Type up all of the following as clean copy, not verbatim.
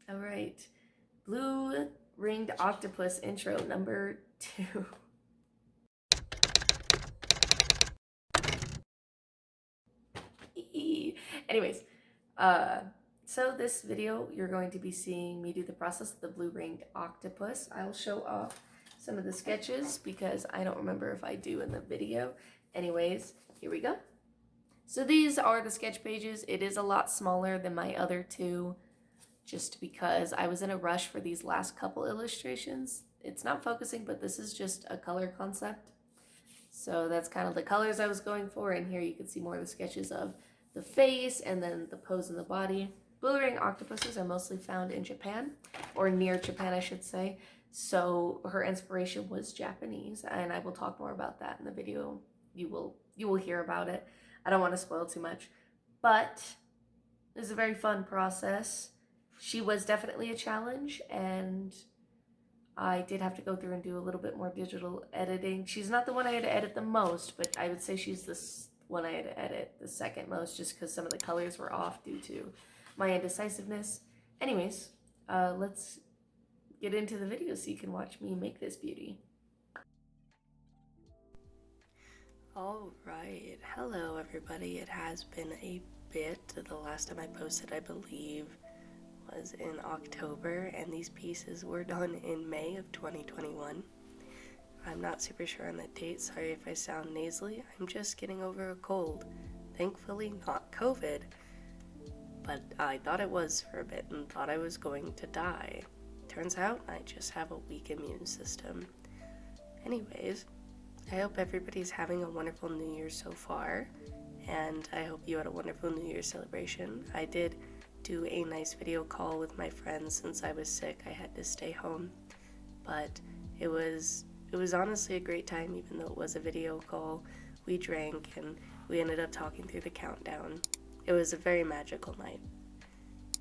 All right, blue ringed octopus intro number 2. Anyways, uh, so this video you're going to be seeing me do the process of the blue ringed octopus. I'll show off some of the sketches because I don't remember if I do in the video. Anyways, here we go. So these are the sketch pages. It is a lot smaller than my other two, just because I was in a rush for these last couple illustrations. It's not focusing, but this is just a color concept. So that's kind of the colors I was going for, and here you can see more of the sketches of the face and then the pose in the body. Blue ring octopuses are mostly found in Japan, or near Japan I should say, so her inspiration was Japanese, and I will talk more about that in the video. You will hear about it. I don't want to spoil too much, but it's a very fun process. She was definitely a challenge, and I did have to go through and do a little bit more digital editing. She's not the one I had to edit the most, but I would say she's the one I had to edit the second most, just because some of the colors were off due to my indecisiveness. Anyways, let's get into the video so you can watch me make this beauty. Alright, hello everybody. It has been a bit. The last time I posted, I believe, was in October, and these pieces were done in May of 2021. I'm not super sure on the date, sorry if I sound nasally. I'm just getting over a cold. Thankfully not COVID, but I thought it was for a bit and thought I was going to die. Turns out I just have a weak immune system. Anyways, I hope everybody's having a wonderful New Year so far, and I hope you had a wonderful New Year celebration. I did do a nice video call with my friends since I was sick. I had to stay home, but it was honestly a great time, even though it was a video call. We drank and we ended up talking through the countdown. It was a very magical night,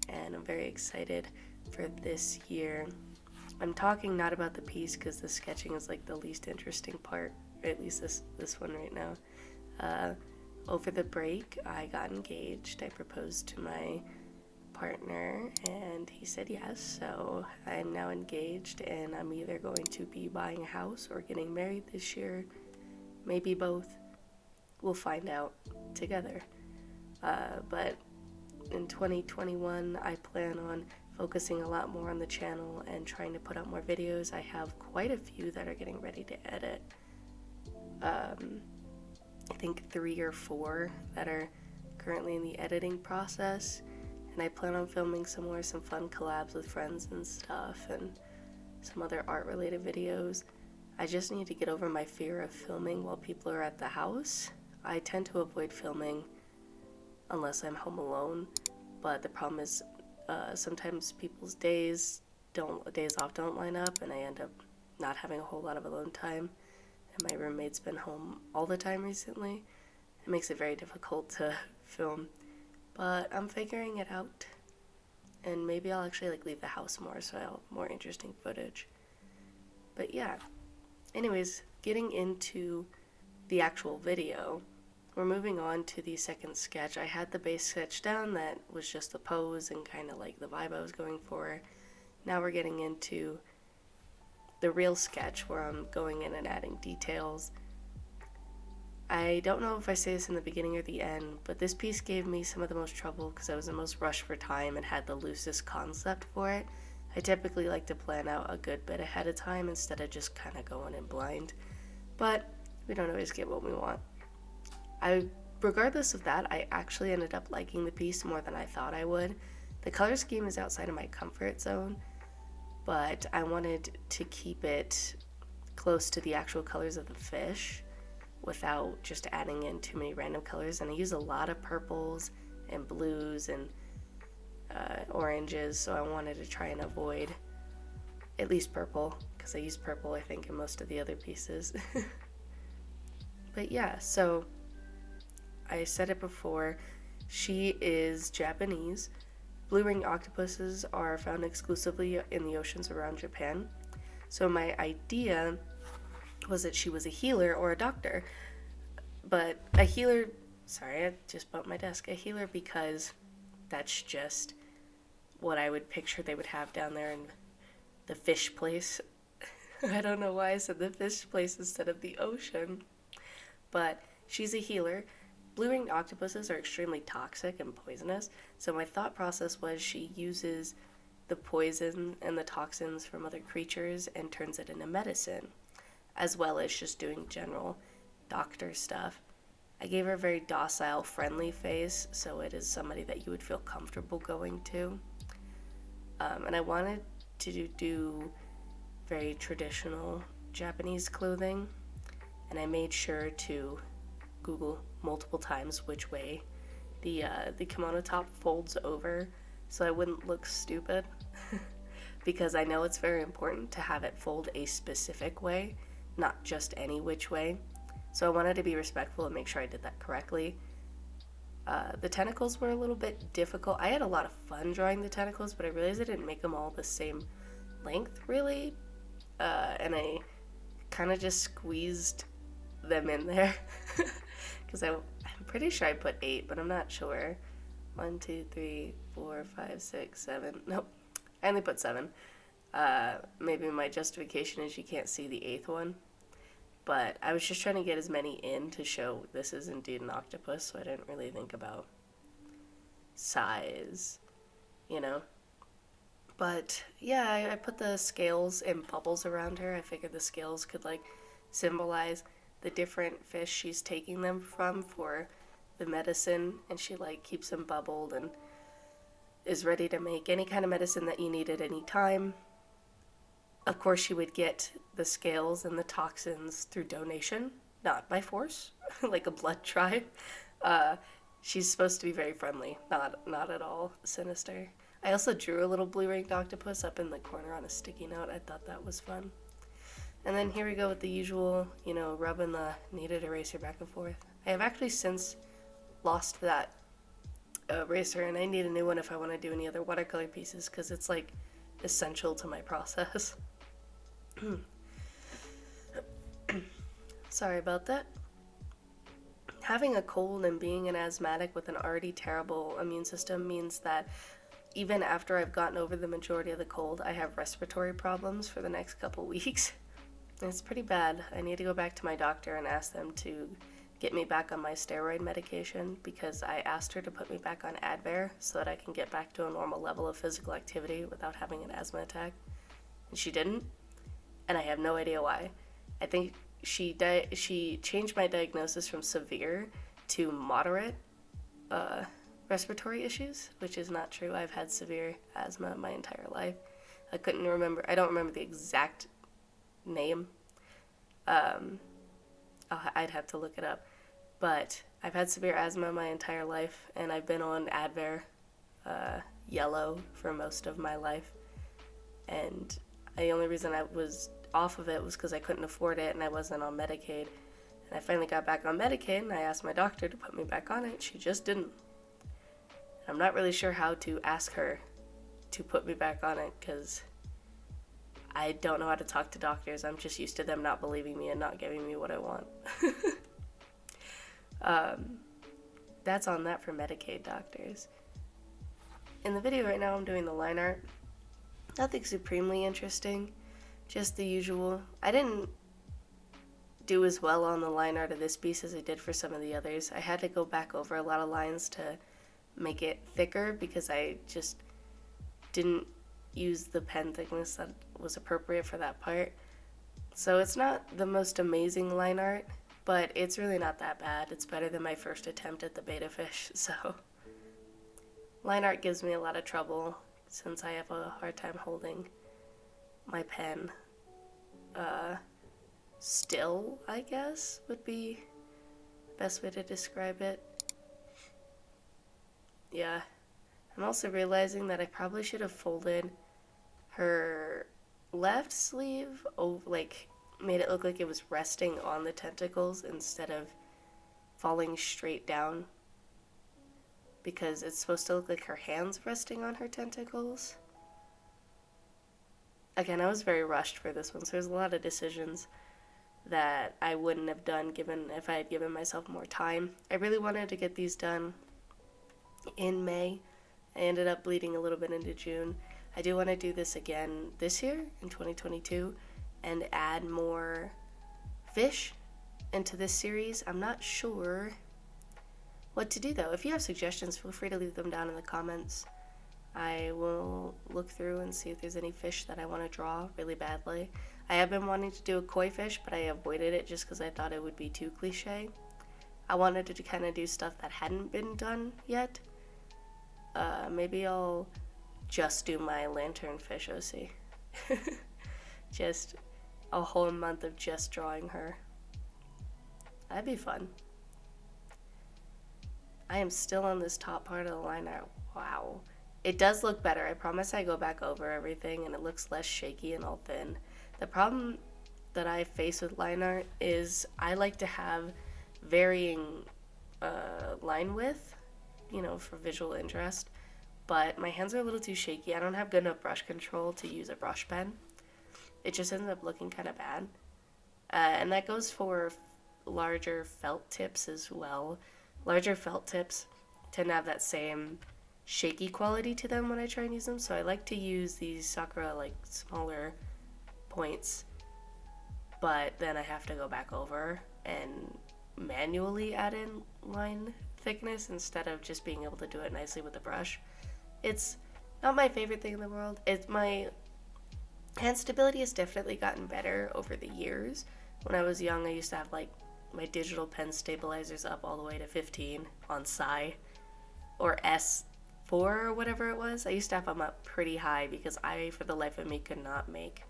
and I'm very excited for this year. I'm talking not about the piece because the sketching is like the least interesting part, or at least this one right now. Over the break, I got engaged. I proposed to my partner and he said yes, so I'm now engaged, and I'm either going to be buying a house or getting married this year, maybe both. We'll find out together. But in 2021 I plan on focusing a lot more on the channel and trying to put out more videos. I have quite a few that are getting ready to edit. I think 3 or 4 that are currently in the editing process. And I plan on filming some fun collabs with friends and stuff, and some other art-related videos. I just need to get over my fear of filming while people are at the house. I tend to avoid filming unless I'm home alone, but the problem is sometimes people's days off don't line up, and I end up not having a whole lot of alone time. And my roommate's been home all the time recently. It makes it very difficult to film. But I'm figuring it out, and maybe I'll actually leave the house more so I'll have more interesting footage. But yeah, anyways, getting into the actual video, we're moving on to the second sketch. I had the base sketch down that was just the pose and kind of like the vibe I was going for. Now we're getting into the real sketch where I'm going in and adding details. I don't know if I say this in the beginning or the end, but this piece gave me some of the most trouble because I was the most rushed for time and had the loosest concept for it. I typically like to plan out a good bit ahead of time instead of just kind of going in blind, but we don't always get what we want. Regardless of that, I actually ended up liking the piece more than I thought I would. The color scheme is outside of my comfort zone, but I wanted to keep it close to the actual colors of the fish without just adding in too many random colors. And I use a lot of purples and blues and oranges, so I wanted to try and avoid at least purple, because I use purple I think in most of the other pieces. But yeah, so I said it before, she is Japanese. Blue ring octopuses are found exclusively in the oceans around Japan. So my idea was that she was a healer or a doctor, but a healer, sorry, I just bumped my desk, a healer because that's just what I would picture they would have down there in the fish place. I don't know why I said the fish place instead of the ocean. But she's a healer. Blue-ringed octopuses are extremely toxic and poisonous, so my thought process was she uses the poison and the toxins from other creatures and turns it into medicine, as well as just doing general doctor stuff. I gave her a very docile, friendly face, so it is somebody that you would feel comfortable going to. And I wanted to do very traditional Japanese clothing, and I made sure to Google multiple times which way the kimono top folds over so I wouldn't look stupid because I know it's very important to have it fold a specific way, not just any which way. So I wanted to be respectful and make sure I did that correctly. The tentacles were a little bit difficult. I had a lot of fun drawing the tentacles, but I realized I didn't make them all the same length, really. And I kind of just squeezed them in there. Because I'm pretty sure I put 8, but I'm not sure. 1, 2, 3, 4, 5, 6, 7. Nope, I only put 7. Maybe my justification is you can't see the 8th one. But I was just trying to get as many in to show this is indeed an octopus, so I didn't really think about size, you know? But yeah, I put the scales and bubbles around her. I figured the scales could like symbolize the different fish she's taking them from for the medicine, and she like keeps them bubbled and is ready to make any kind of medicine that you need at any time. Of course, she would get the scales and the toxins through donation, not by force, like a blood tribe. She's supposed to be very friendly, not at all sinister. I also drew a little blue-ringed octopus up in the corner on a sticky note. I thought that was fun. And then here we go with the usual, rubbing the kneaded eraser back and forth. I have actually since lost that eraser, and I need a new one if I want to do any other watercolor pieces, because it's like essential to my process. Sorry about that. Having a cold and being an asthmatic with an already terrible immune system means that even after I've gotten over the majority of the cold, I have respiratory problems for the next couple weeks. It's pretty bad. I need to go back to my doctor and ask them to get me back on my steroid medication, because I asked her to put me back on Advair so that I can get back to a normal level of physical activity without having an asthma attack. And she didn't, and I have no idea why. I think she changed my diagnosis from severe to moderate respiratory issues, which is not true. I've had severe asthma my entire life. I don't remember the exact name. I'd have to look it up. But I've had severe asthma my entire life, and I've been on Advair yellow for most of my life. And the only reason I was off of it was because I couldn't afford it and I wasn't on Medicaid. And I finally got back on Medicaid, and I asked my doctor to put me back on it. She just didn't. I'm not really sure how to ask her to put me back on it, because I don't know how to talk to doctors. I'm just used to them not believing me and not giving me what I want. That's on that for Medicaid doctors. In the video right now, I'm doing the line art. Nothing supremely interesting, just the usual. I didn't do as well on the line art of this piece as I did for some of the others. I had to go back over a lot of lines to make it thicker because I just didn't use the pen thickness that was appropriate for that part. So it's not the most amazing line art, but it's really not that bad. It's better than my first attempt at the beta fish, so. Line art gives me a lot of trouble since I have a hard time holding my pen. Still, I guess, would be the best way to describe it. Yeah. I'm also realizing that I probably should have folded her left sleeve, made it look like it was resting on the tentacles instead of falling straight down, because it's supposed to look like her hands resting on her tentacles. Again, I was very rushed for this one, so there's a lot of decisions that I wouldn't have done if I had given myself more time. I really wanted to get these done in May I ended up bleeding a little bit into June. I do want to do this again this year in 2022 and add more fish into this series. I'm not sure what to do though. If you have suggestions, feel free to leave them down in the comments. I will look through and see if there's any fish that I want to draw really badly. I have been wanting to do a koi fish, but I avoided it just because I thought it would be too cliche. I wanted to kind of do stuff that hadn't been done yet. Maybe I'll just do my lanternfish OC. Just a whole month of just drawing her. That'd be fun. I am still on this top part of the line art. Wow. It does look better. I promise I go back over everything and it looks less shaky and all thin. The problem that I face with line art is I like to have varying line width, for visual interest, but my hands are a little too shaky. I don't have good enough brush control to use a brush pen. It just ends up looking kind of bad. And that goes for larger felt tips as well. Larger felt tips tend to have that same shaky quality to them when I try and use them, so I like to use these Sakura smaller points, but then I have to go back over and manually add in line thickness instead of just being able to do it nicely with the brush. It's not my favorite thing in the world. My hand stability has definitely gotten better over the years. When I was young, I used to have my digital pen stabilizers up all the way to 15 on Psi or S4 or whatever it was. I used to have them up pretty high because I, for the life of me, could not make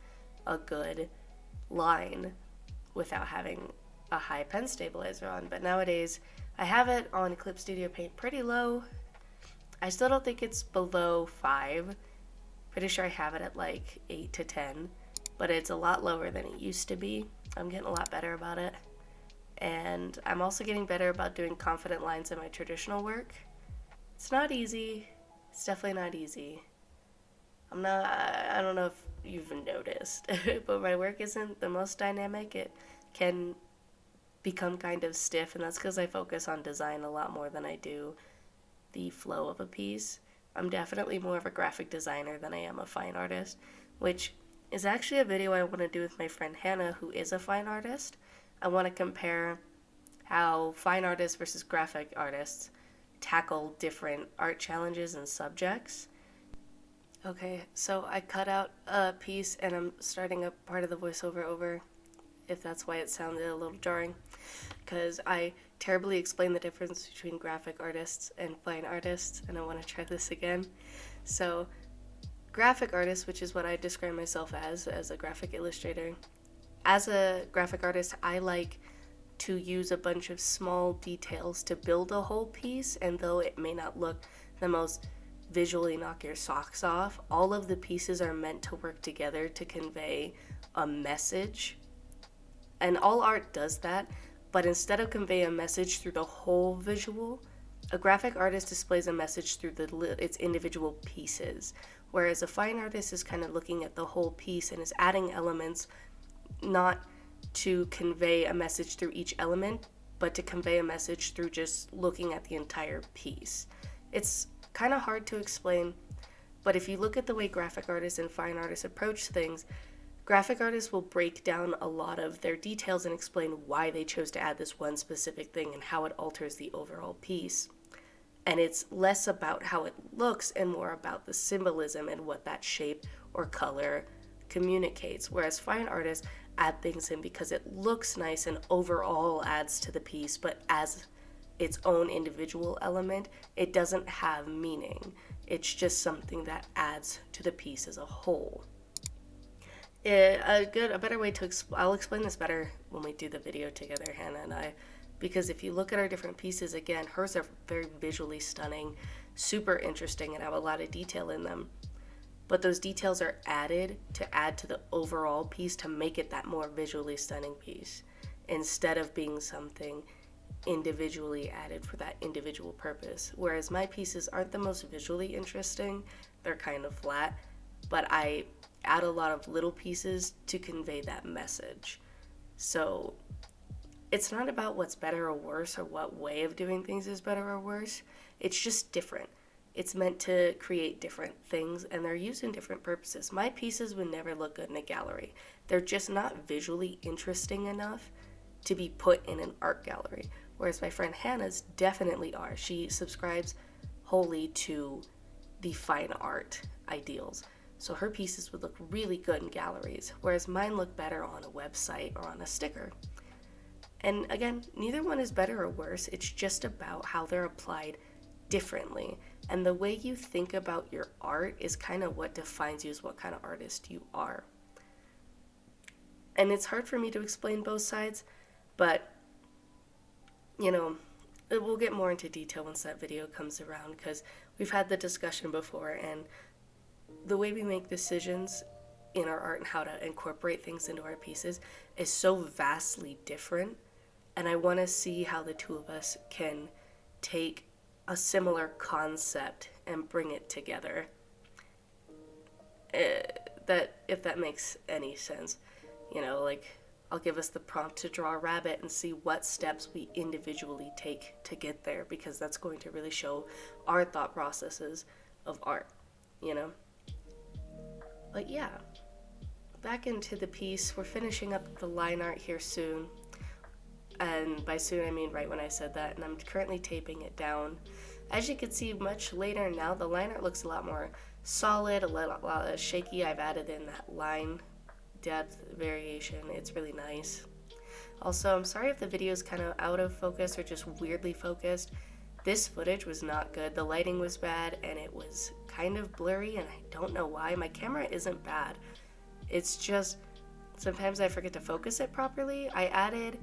a good line without having a high pen stabilizer on. But nowadays, I have it on Eclipse Studio Paint pretty low. I still don't think it's below 5. Pretty sure I have it at 8 to 10, but it's a lot lower than it used to be. I'm getting a lot better about it. And I'm also getting better about doing confident lines in my traditional work. It's not easy. It's definitely not easy. I don't know if you've noticed, but my work isn't the most dynamic. It can become kind of stiff, and that's because I focus on design a lot more than I do the flow of a piece. I'm definitely more of a graphic designer than I am a fine artist, which is actually a video I want to do with my friend Hannah, who is a fine artist. I want to compare how fine artists versus graphic artists tackle different art challenges and subjects. Okay, so I cut out a piece and I'm starting a part of the voiceover over, if that's why it sounded a little jarring, because I terribly explained the difference between graphic artists and fine artists, and I want to try this again. So, graphic artist, which is what I describe myself as a graphic illustrator. As a graphic artist, I like to use a bunch of small details to build a whole piece, and though it may not look the most visually knock your socks off, all of the pieces are meant to work together to convey a message. And all art does that, but instead of convey a message through the whole visual, a graphic artist displays a message through its individual pieces, whereas a fine artist is kind of looking at the whole piece and is adding elements not to convey a message through each element, but to convey a message through just looking at the entire piece. It's kind of hard to explain, but if you look at the way graphic artists and fine artists approach things, graphic artists will break down a lot of their details and explain why they chose to add this one specific thing and how it alters the overall piece. And it's less about how it looks and more about the symbolism and what that shape or color communicates, whereas fine artists add things in because it looks nice and overall adds to the piece, but as its own individual element, it doesn't have meaning. It's just something that adds to the piece as a whole. A better way to I'll explain this better when we do the video together, Hannah and I, because if you look at our different pieces, again, hers are very visually stunning, super interesting, and have a lot of detail in them. But those details are added to add to the overall piece to make it that more visually stunning piece, instead of being something individually added for that individual purpose. Whereas my pieces aren't the most visually interesting, they're kind of flat, but I add a lot of little pieces to convey that message. So it's not about what's better or worse or what way of doing things is better or worse. It's just different. It's meant to create different things, and they're used in different purposes. My pieces would never look good in a gallery. They're just not visually interesting enough to be put in an art gallery. Whereas my friend Hannah's definitely are. She subscribes wholly to the fine art ideals. So her pieces would look really good in galleries, whereas mine look better on a website or on a sticker. And again, neither one is better or worse. It's just about how they're applied differently. And the way you think about your art is kind of what defines you as what kind of artist you are. And it's hard for me to explain both sides, but, you know, we'll get more into detail once that video comes around, because we've had the discussion before, and the way we make decisions in our art and how to incorporate things into our pieces is so vastly different. And I want to see how the two of us can take a similar concept and bring it together. That, if that makes any sense. You know, like, I'll give us the prompt to draw a rabbit and see what steps we individually take to get there, because that's going to really show our thought processes of art, you know? But yeah, back into the piece. We're finishing up the line art here soon. And by soon, I mean right when I said that, and I'm currently taping it down. As you can see much later now, the line art looks a lot more solid, a lot less shaky. I've added in that line depth variation. It's really nice. Also, I'm sorry if the video is kind of out of focus or just weirdly focused. This footage was not good. The lighting was bad, and it was kind of blurry, and I don't know why. My camera isn't bad. It's just sometimes I forget to focus it properly. I added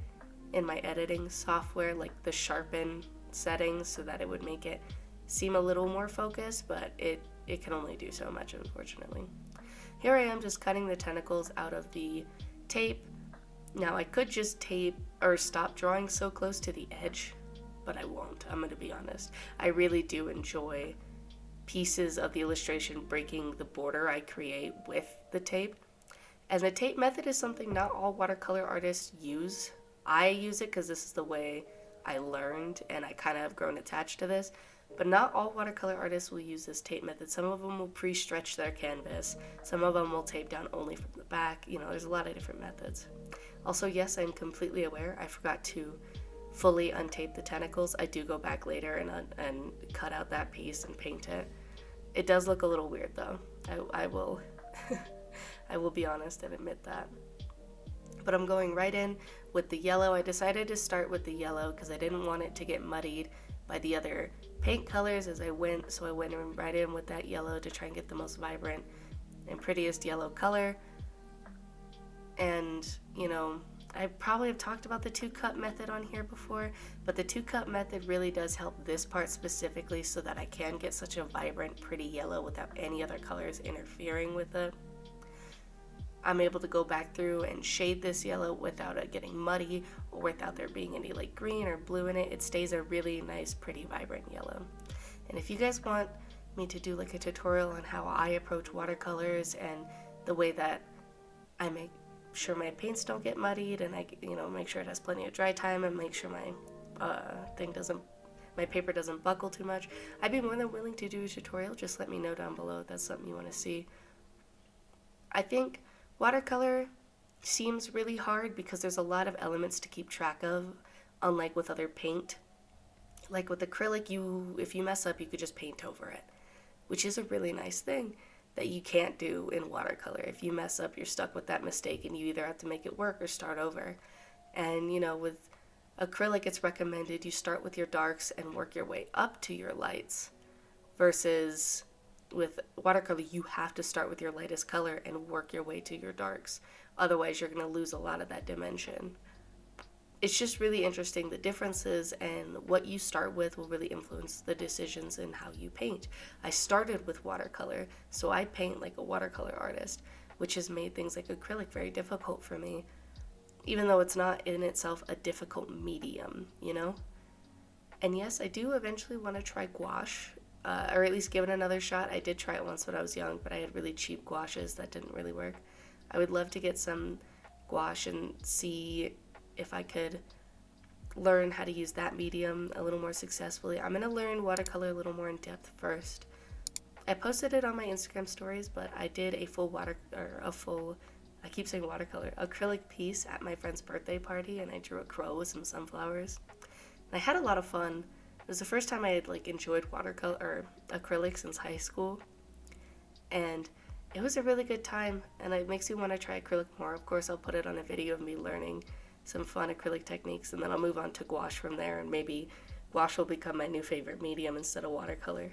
in my editing software like the sharpen settings so that it would make it seem a little more focused, but it can only do so much, unfortunately. Here I am just cutting the tentacles out of the tape. Now I could just tape or stop drawing so close to the edge, but I won't. I'm going to be honest. I really do enjoy pieces of the illustration breaking the border I create with the tape. And the tape method is something not all watercolor artists use. I use it because this is the way I learned, and I kind of have grown attached to this. But not all watercolor artists will use this tape method. Some of them will pre-stretch their canvas. Some of them will tape down only from the back. You know, there's a lot of different methods. Also, yes, I'm completely aware I forgot to fully untape the tentacles. I do go back later and cut out that piece and paint it. It does look a little weird, though. I will I will be honest and admit that. But I'm going right in with the yellow. I decided to start with the yellow because I didn't want it to get muddied by the other paint colors as I went, so I went right in with that yellow to try and get the most vibrant and prettiest yellow color. And, you know, I probably have talked about the 2-cup method on here before, but the 2-cup method really does help this part specifically so that I can get such a vibrant, pretty yellow without any other colors interfering with it. I'm able to go back through and shade this yellow without it getting muddy or without there being any like green or blue in it. It stays a really nice, pretty, vibrant yellow. And if you guys want me to do like a tutorial on how I approach watercolors and the way that I make sure my paints don't get muddied, and I, you know, make sure it has plenty of dry time and make sure my my paper doesn't buckle too much, I'd be more than willing to do a tutorial. Just let me know down below if that's something you want to see. I think watercolor seems really hard because there's a lot of elements to keep track of, unlike with other paint. Like with acrylic, if you mess up, you could just paint over it, which is a really nice thing that you can't do in watercolor. If you mess up, you're stuck with that mistake and you either have to make it work or start over. And, you know, with acrylic, it's recommended you start with your darks and work your way up to your lights, versus with watercolor, you have to start with your lightest color and work your way to your darks. Otherwise, you're going to lose a lot of that dimension. It's just really interesting. The differences and what you start with will really influence the decisions in how you paint. I started with watercolor, so I paint like a watercolor artist, which has made things like acrylic very difficult for me, even though it's not in itself a difficult medium, you know? And yes, I do eventually want to try gouache. Or at least give it another shot. I did try it once when I was young, but I had really cheap gouaches that didn't really work. I would love to get some gouache and see if I could learn how to use that medium a little more successfully. I'm going to learn watercolor a little more in depth first. I posted it on my Instagram stories, but I did a full I keep saying watercolor, acrylic piece at my friend's birthday party, and I drew a crow with some sunflowers. And I had a lot of fun. It was the first time I had like enjoyed watercolor or acrylic since high school, and it was a really good time, and it makes me want to try acrylic more. Of course, I'll put it on a video of me learning some fun acrylic techniques, and then I'll move on to gouache from there, and maybe gouache will become my new favorite medium instead of watercolor.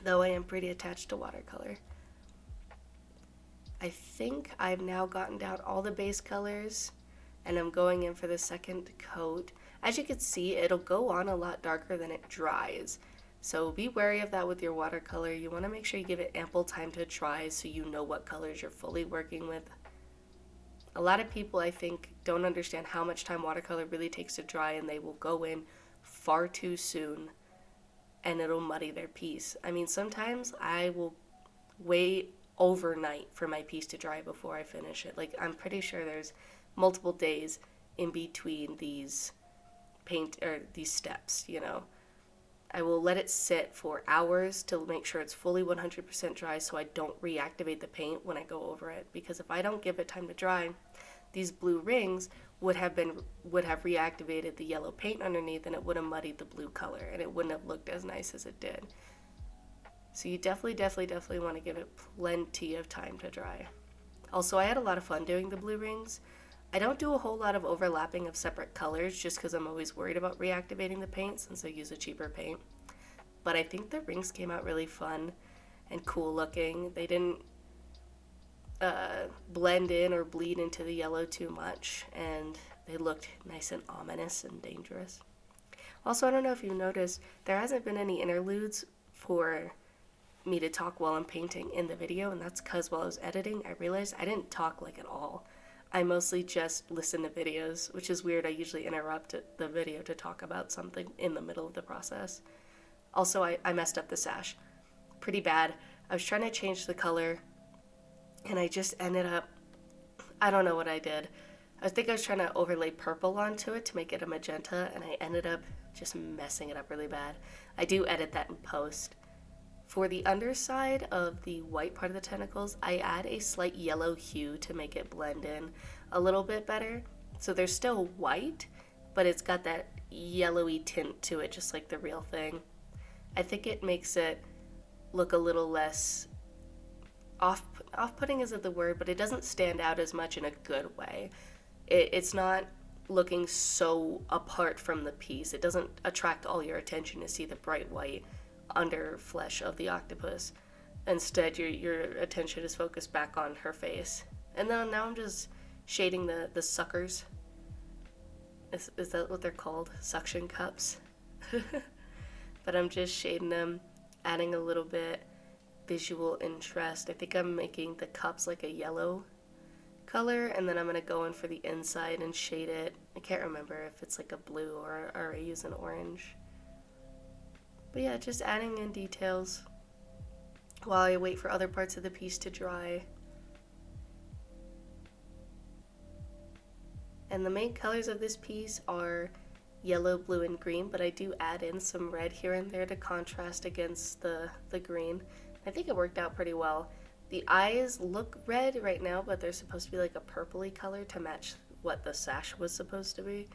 Though I am pretty attached to watercolor. I think I've now gotten down all the base colors, and I'm going in for the second coat. As you can see, it'll go on a lot darker than it dries. So be wary of that with your watercolor. You want to make sure you give it ample time to dry so you know what colors you're fully working with. A lot of people, I think, don't understand how much time watercolor really takes to dry, and they will go in far too soon and it'll muddy their piece. I mean, sometimes I will wait overnight for my piece to dry before I finish it. Like, I'm pretty sure there's multiple days in between these these steps, you know. I will let it sit for hours to make sure it's fully 100% dry so I don't reactivate the paint when I go over it, because if I don't give it time to dry, these blue rings would have reactivated the yellow paint underneath, and it would have muddied the blue color, and it wouldn't have looked as nice as it did. So you definitely want to give it plenty of time to dry. Also, I had a lot of fun doing the blue rings. I don't do a whole lot of overlapping of separate colors just because I'm always worried about reactivating the paint since I use a cheaper paint. But I think the rings came out really fun and cool looking. They didn't blend in or bleed into the yellow too much, and they looked nice and ominous and dangerous. Also, I don't know if you noticed, there hasn't been any interludes for me to talk while I'm painting in the video, and that's because while I was editing, I realized I didn't talk like at all. I mostly just listen to videos, which is weird. I usually interrupt the video to talk about something in the middle of the process. Also, I messed up the sash pretty bad. I was trying to change the color, and I just ended up, I don't know what I did. I think I was trying to overlay purple onto it to make it a magenta, and I ended up just messing it up really bad. I do edit that in post. For the underside of the white part of the tentacles, I add a slight yellow hue to make it blend in a little bit better. So they're still white, but it's got that yellowy tint to it, just like the real thing. I think it makes it look a little less off-putting isn't the word, but it doesn't stand out as much in a good way. It's not looking so apart from the piece. It doesn't attract all your attention to see the bright white under flesh of the octopus. Instead, your attention is focused back on her face. And then now I'm just shading the suckers. Is that what they're called? Suction cups? But I'm just shading them, adding a little bit visual interest. I think I'm making the cups like a yellow color, and then I'm going to go in for the inside and shade it. I can't remember if it's like a blue or I use an orange. But yeah, just adding in details while I wait for other parts of the piece to dry. And the main colors of this piece are yellow, blue, and green, but I do add in some red here and there to contrast against the green. I think it worked out pretty well. The eyes look red right now, but they're supposed to be like a purpley color to match what the sash was supposed to be.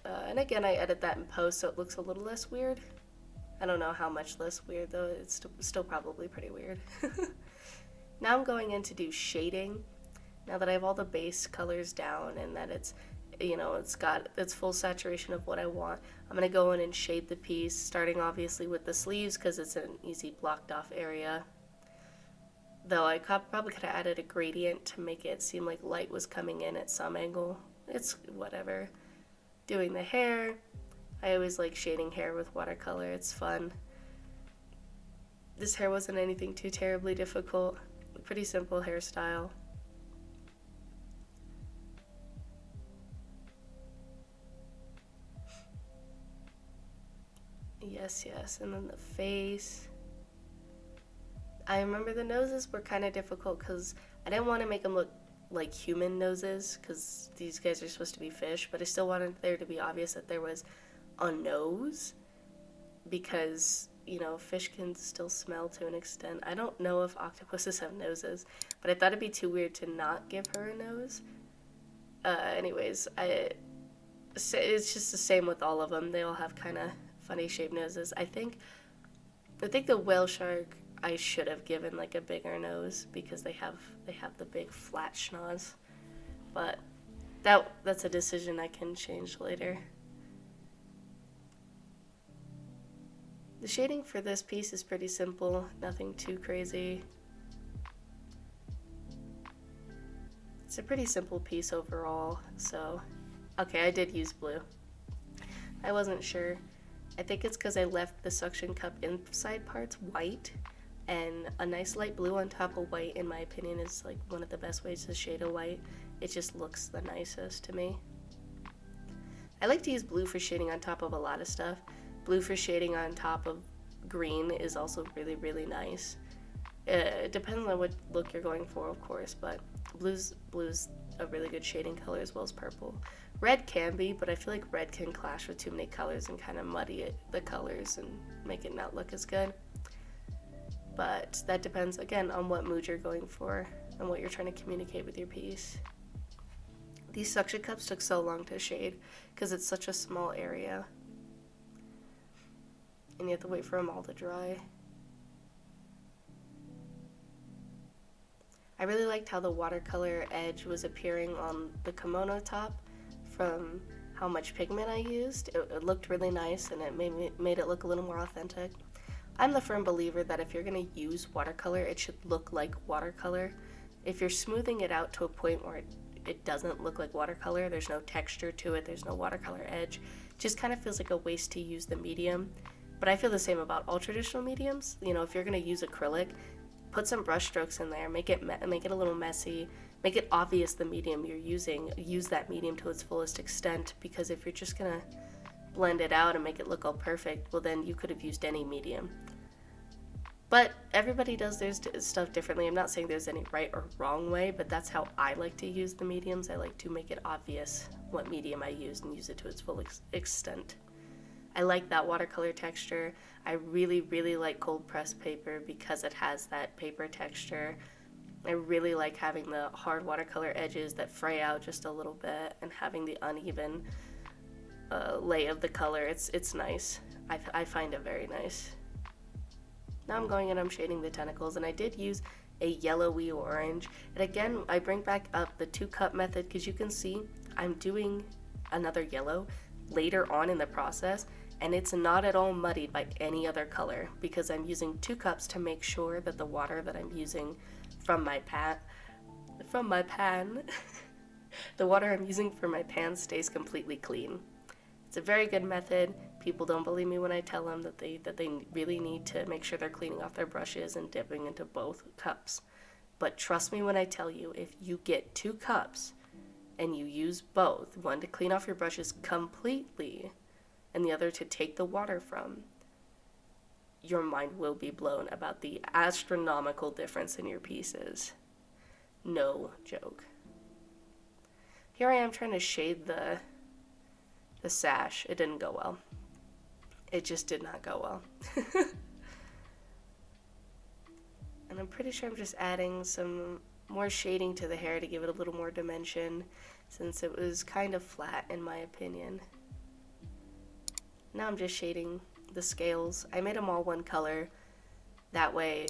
And again, I edit that in post so it looks a little less weird. I don't know how much less weird, though. It's still probably pretty weird. Now I'm going in to do shading. Now that I have all the base colors down and that it's, you know, it's got its full saturation of what I want, I'm going to go in and shade the piece, starting obviously with the sleeves because it's an easy blocked off area. Though I probably could have added a gradient to make it seem like light was coming in at some angle. It's whatever. Doing the hair. I always like shading hair with watercolor. It's fun. This hair wasn't anything too terribly difficult. Pretty simple hairstyle. Yes. And then the face. I remember the noses were kind of difficult because I didn't want to make them look like human noses, because these guys are supposed to be fish, but I still wanted there to be obvious that there was a nose, because, you know, fish can still smell to an extent. I don't know if octopuses have noses, but I thought it'd be too weird to not give her a nose. Anyways, it's just the same with all of them. They all have kind of funny shaped noses. I think the whale shark I should have given like a bigger nose, because they have the big flat schnoz. But that's a decision I can change later. The shading for this piece is pretty simple, nothing too crazy. It's a pretty simple piece overall, so... Okay, I did use blue. I wasn't sure. I think it's because I left the suction cup inside parts white, and a nice light blue on top of white, in my opinion, is like one of the best ways to shade a white. It just looks the nicest to me. I like to use blue for shading on top of a lot of stuff. Blue for shading on top of green is also really, really nice. It depends on what look you're going for, of course, but blue's a really good shading color, as well as purple. Red can be, but I feel like red can clash with too many colors and kind of muddy the colors and make it not look as good. But that depends, again, on what mood you're going for and what you're trying to communicate with your piece. These suction cups took so long to shade because it's such a small area. And you have to wait for them all to dry. I really liked how the watercolor edge was appearing on the kimono top from how much pigment I used. It looked really nice, and it made it look a little more authentic. I'm the firm believer that if you're going to use watercolor, it should look like watercolor. If you're smoothing it out to a point where it doesn't look like watercolor, there's no texture to it, there's no watercolor edge, it just kind of feels like a waste to use the medium. But I feel the same about all traditional mediums. You know, if you're going to use acrylic, put some brush strokes in there, make it a little messy, make it obvious the medium you're using, use that medium to its fullest extent, because if you're just going to blend it out and make it look all perfect, well then you could have used any medium. But everybody does their stuff differently. I'm not saying there's any right or wrong way, but that's how I like to use the mediums. I like to make it obvious what medium I used and use it to its full extent. I like that watercolor texture. I really, really like cold pressed paper because it has that paper texture. I really like having the hard watercolor edges that fray out just a little bit and having the uneven lay of the color. It's nice. I find it very nice. Now I'm going and I'm shading the tentacles, and I did use a yellowy orange. And again, I bring back up the 2-cup method because you can see I'm doing another yellow later on in the process, and it's not at all muddied by any other color because I'm using 2 cups to make sure that the water that I'm using from my pan, the water I'm using for my pan stays completely clean. It's a very good method. People don't believe me when I tell them that they really need to make sure they're cleaning off their brushes and dipping into both cups. But trust me when I tell you, if you get 2 cups and you use both, one to clean off your brushes completely and the other to take the water from, your mind will be blown about the astronomical difference in your pieces. No joke. Here I am trying to shade the sash. It didn't go well. It just did not go well. And I'm pretty sure I'm just adding some more shading to the hair to give it a little more dimension, since it was kind of flat in my opinion. Now I'm just shading the scales. I made them all one color. That way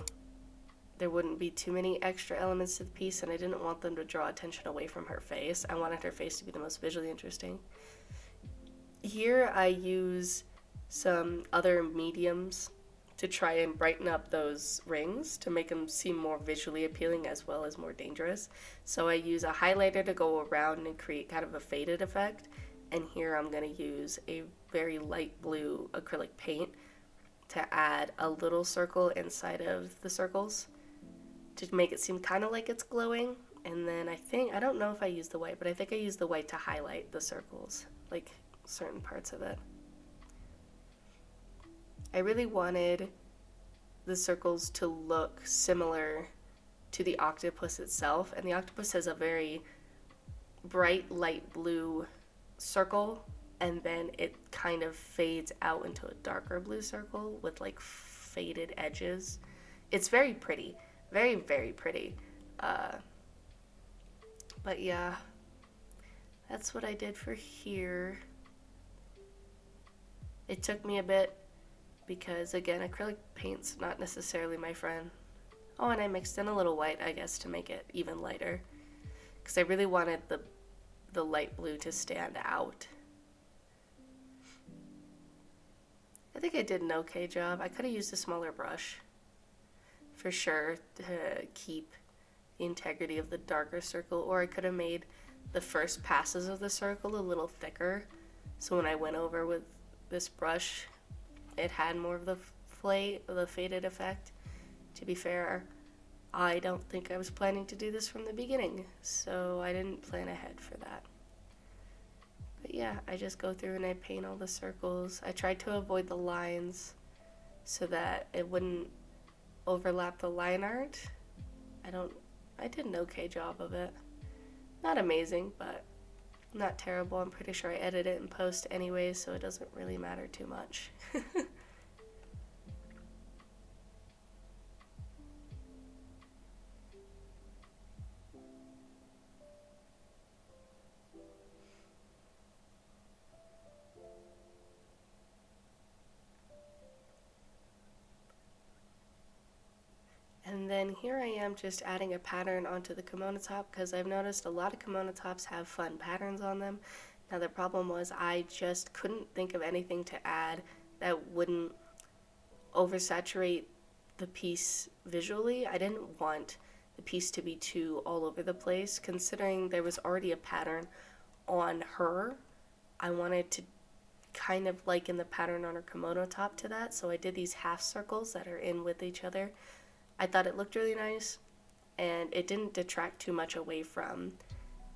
there wouldn't be too many extra elements to the piece, and I didn't want them to draw attention away from her face. I wanted her face to be the most visually interesting. Here I use some other mediums to try and brighten up those rings to make them seem more visually appealing as well as more dangerous. So I use a highlighter to go around and create kind of a faded effect. And here I'm going to use a very light blue acrylic paint to add a little circle inside of the circles to make it seem kind of like it's glowing. And then I don't know if I used the white, but I think I used the white to highlight the circles, like certain parts of it. I really wanted the circles to look similar to the octopus itself, and the octopus has a very bright light blue circle, and then it kind of fades out into a darker blue circle with like faded edges. It's very pretty, very, very pretty. But yeah, that's what I did for here. It took me a bit because, again, acrylic paint's not necessarily my friend. Oh, and I mixed in a little white, I guess, to make it even lighter, because I really wanted the light blue to stand out. I think I did an okay job. I could have used a smaller brush, for sure, to keep the integrity of the darker circle, or I could have made the first passes of the circle a little thicker, so when I went over with this brush, it had more of the faded effect. To be fair, I don't think I was planning to do this from the beginning, so I didn't plan ahead for that. But yeah, I just go through and I paint all the circles. I tried to avoid the lines so that it wouldn't overlap the line art. I did an okay job of it. Not amazing, but not terrible. I'm pretty sure I edit it in post anyway, so it doesn't really matter too much. And then here I am just adding a pattern onto the kimono top, because I've noticed a lot of kimono tops have fun patterns on them. Now the problem was I just couldn't think of anything to add that wouldn't oversaturate the piece visually. I didn't want the piece to be too all over the place. Considering there was already a pattern on her, I wanted to kind of liken the pattern on her kimono top to that, so I did these half circles that are in with each other. I thought it looked really nice, and it didn't detract too much away from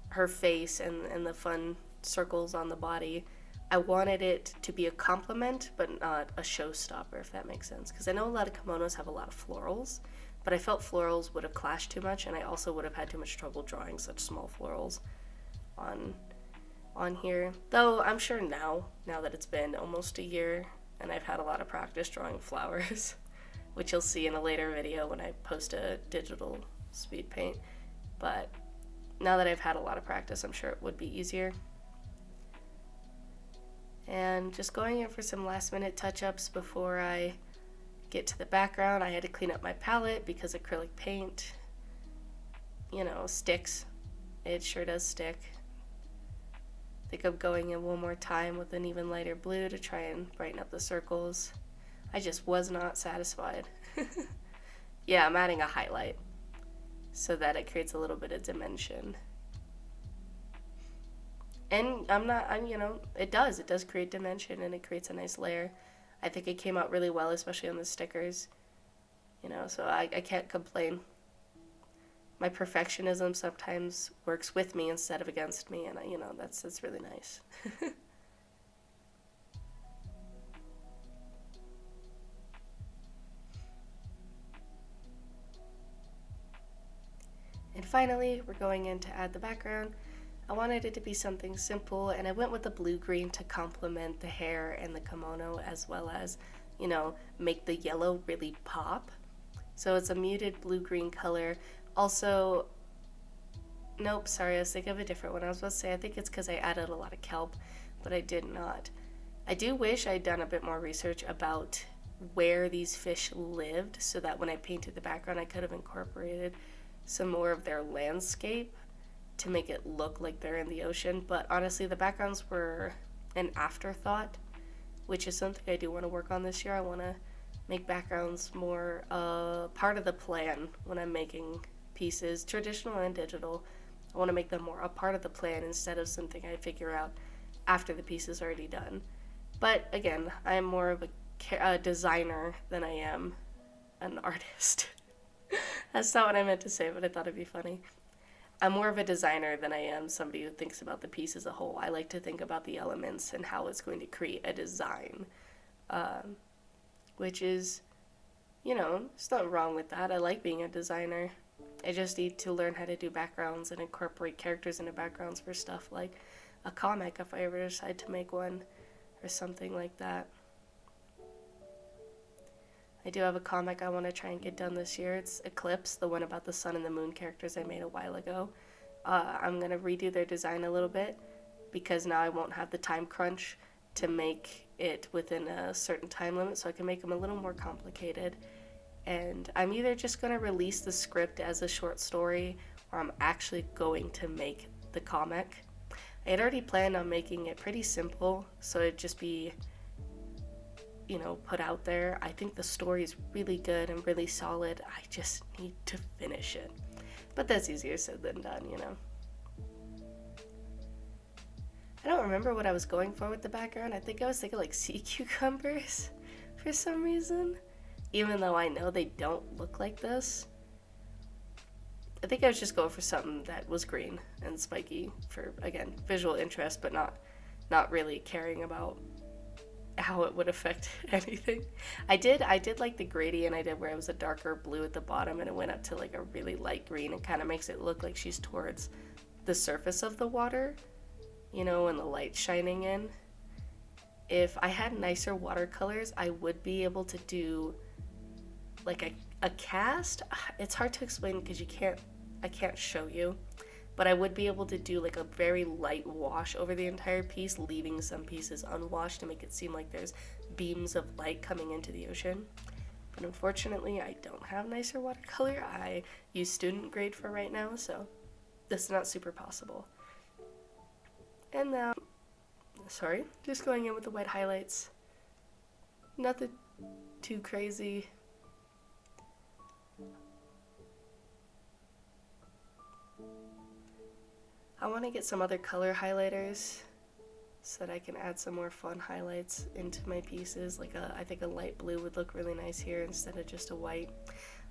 her face and the fun circles on the body. I wanted it to be a compliment, but not a showstopper, if that makes sense. Because I know a lot of kimonos have a lot of florals, but I felt florals would have clashed too much, and I also would have had too much trouble drawing such small florals on here. Though I'm sure now that it's been almost a year, and I've had a lot of practice drawing flowers, which you'll see in a later video when I post a digital speed paint. But now that I've had a lot of practice, I'm sure it would be easier. And just going in for some last minute touch-ups before I get to the background. I had to clean up my palette because acrylic paint, sticks. It sure does stick. I think I'm going in one more time with an even lighter blue to try and brighten up the circles. I just was not satisfied. Yeah, I'm adding a highlight so that it creates a little bit of dimension. And it does create dimension, and it creates a nice layer. I think it came out really well, especially on the stickers. So I can't complain. My perfectionism sometimes works with me instead of against me, and that's really nice. And finally, we're going in to add the background. I wanted it to be something simple, and I went with the blue-green to complement the hair and the kimono, as well as, make the yellow really pop. So it's a muted blue-green color. Also, nope, sorry, I was thinking of a different one. I was about to say, I think it's because I added a lot of kelp, but I did not. I do wish I'd done a bit more research about where these fish lived, so that when I painted the background, I could have incorporated some more of their landscape to make it look like they're in the ocean. But honestly, the backgrounds were an afterthought, which is something I do want to work on this year. I want to make backgrounds more part of the plan when I'm making pieces, traditional and digital. I want to make them more a part of the plan instead of something I figure out after the piece is already done. But again, I am more of a designer than I am an artist. That's not what I meant to say, but I thought it'd be funny. I'm more of a designer than I am somebody who thinks about the piece as a whole. I like to think about the elements and how it's going to create a design, which is, there's nothing wrong with that. I like being a designer. I just need to learn how to do backgrounds and incorporate characters into backgrounds for stuff like a comic if I ever decide to make one or something like that. I do have a comic I want to try and get done this year. It's Eclipse, the one about the sun and the moon characters I made a while ago. I'm going to redo their design a little bit because now I won't have the time crunch to make it within a certain time limit, so I can make them a little more complicated. And I'm either just going to release the script as a short story or I'm actually going to make the comic. I had already planned on making it pretty simple, so it'd just be, put out there. I think the story is really good and really solid. I just need to finish it. But that's easier said than done, I don't remember what I was going for with the background. I think I was thinking like sea cucumbers for some reason, even though I know they don't look like this. I think I was just going for something that was green and spiky for, again, visual interest, but not really caring about how it would affect anything. I did like the gradient I did where it was a darker blue at the bottom and it went up to like a really light green and kind of makes it look like she's towards the surface of the water, and the light shining in. If I had nicer watercolors, I would be able to do like a cast. It's hard to explain because I can't show you, but I would be able to do like a very light wash over the entire piece, leaving some pieces unwashed to make it seem like there's beams of light coming into the ocean. But unfortunately, I don't have nicer watercolor. I use student grade for right now, so this is not super possible. And now, just going in with the white highlights. Nothing too crazy. I want to get some other color highlighters so that I can add some more fun highlights into my pieces. I think a light blue would look really nice here instead of just a white.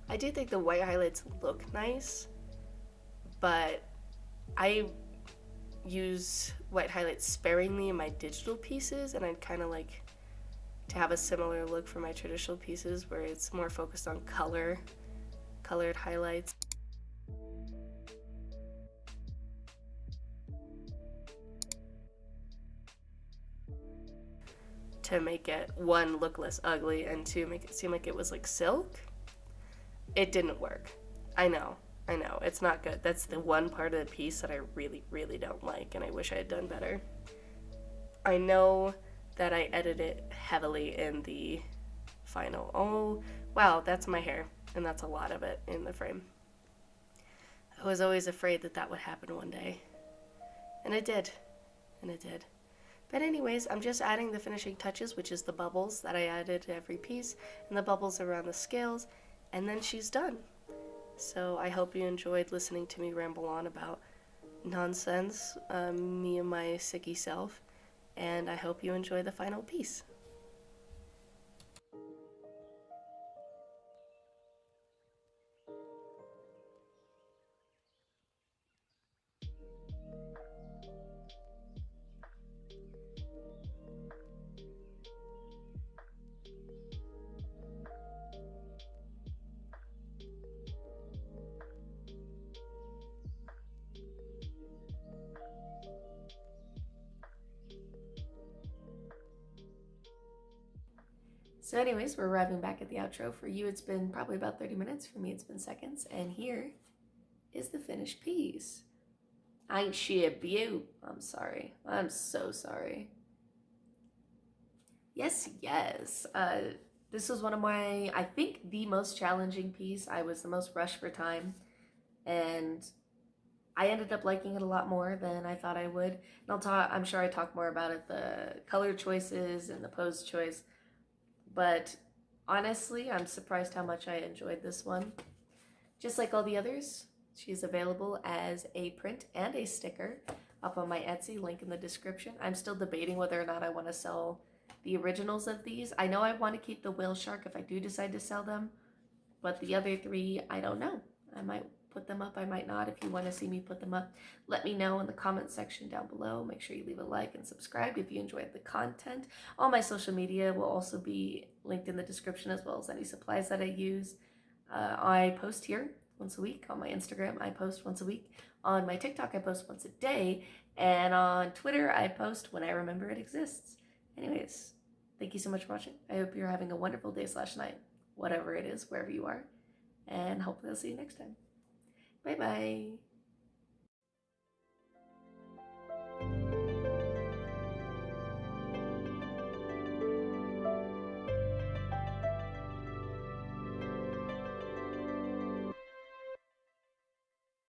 I do think the white highlights look nice, but I use white highlights sparingly in my digital pieces, and I'd kind of like to have a similar look for my traditional pieces where it's more focused on colored highlights. To make it, one, look less ugly, and two, make it seem like it was like silk. It didn't work. I know, it's not good. That's the one part of the piece that I really, really don't like, and I wish I had done better. I know that I edited heavily in the final. Oh, wow, that's my hair, and that's a lot of it in the frame. I was always afraid that would happen one day, and it did. But anyways, I'm just adding the finishing touches, which is the bubbles that I added to every piece, and the bubbles around the scales, and then she's done. So I hope you enjoyed listening to me ramble on about nonsense, me and my sicky self, and I hope you enjoy the final piece. So anyways, we're arriving back at the outro. For you, it's been probably about 30 minutes. For me, it's been seconds. And here is the finished piece. Ain't she a beaut? I'm sorry. I'm so sorry. Yes. This was one of my, I think, the most challenging piece. I was the most rushed for time. And I ended up liking it a lot more than I thought I would. And I'm sure I talk more about it, the color choices and the pose choice. But honestly, I'm surprised how much I enjoyed this one. Just like all the others, she's available as a print and a sticker up on my Etsy, link in the description. I'm still debating whether or not I want to sell the originals of these. I know I want to keep the whale shark if I do decide to sell them, but the other three, I don't know. I might put them up, I might not. If you want to see me put them up, let me know in the comment section down below. Make sure you leave a like and subscribe if you enjoyed the content. All my social media will also be linked in the description, as well as any supplies that I use. I post here once a week. On my Instagram, I post once a week. On my TikTok, I post once a day. And on Twitter, I post when I remember it exists. Anyways, thank you so much for watching. I hope you're having a wonderful day/night, whatever it is, wherever you are. And hopefully I'll see you next time. Bye bye.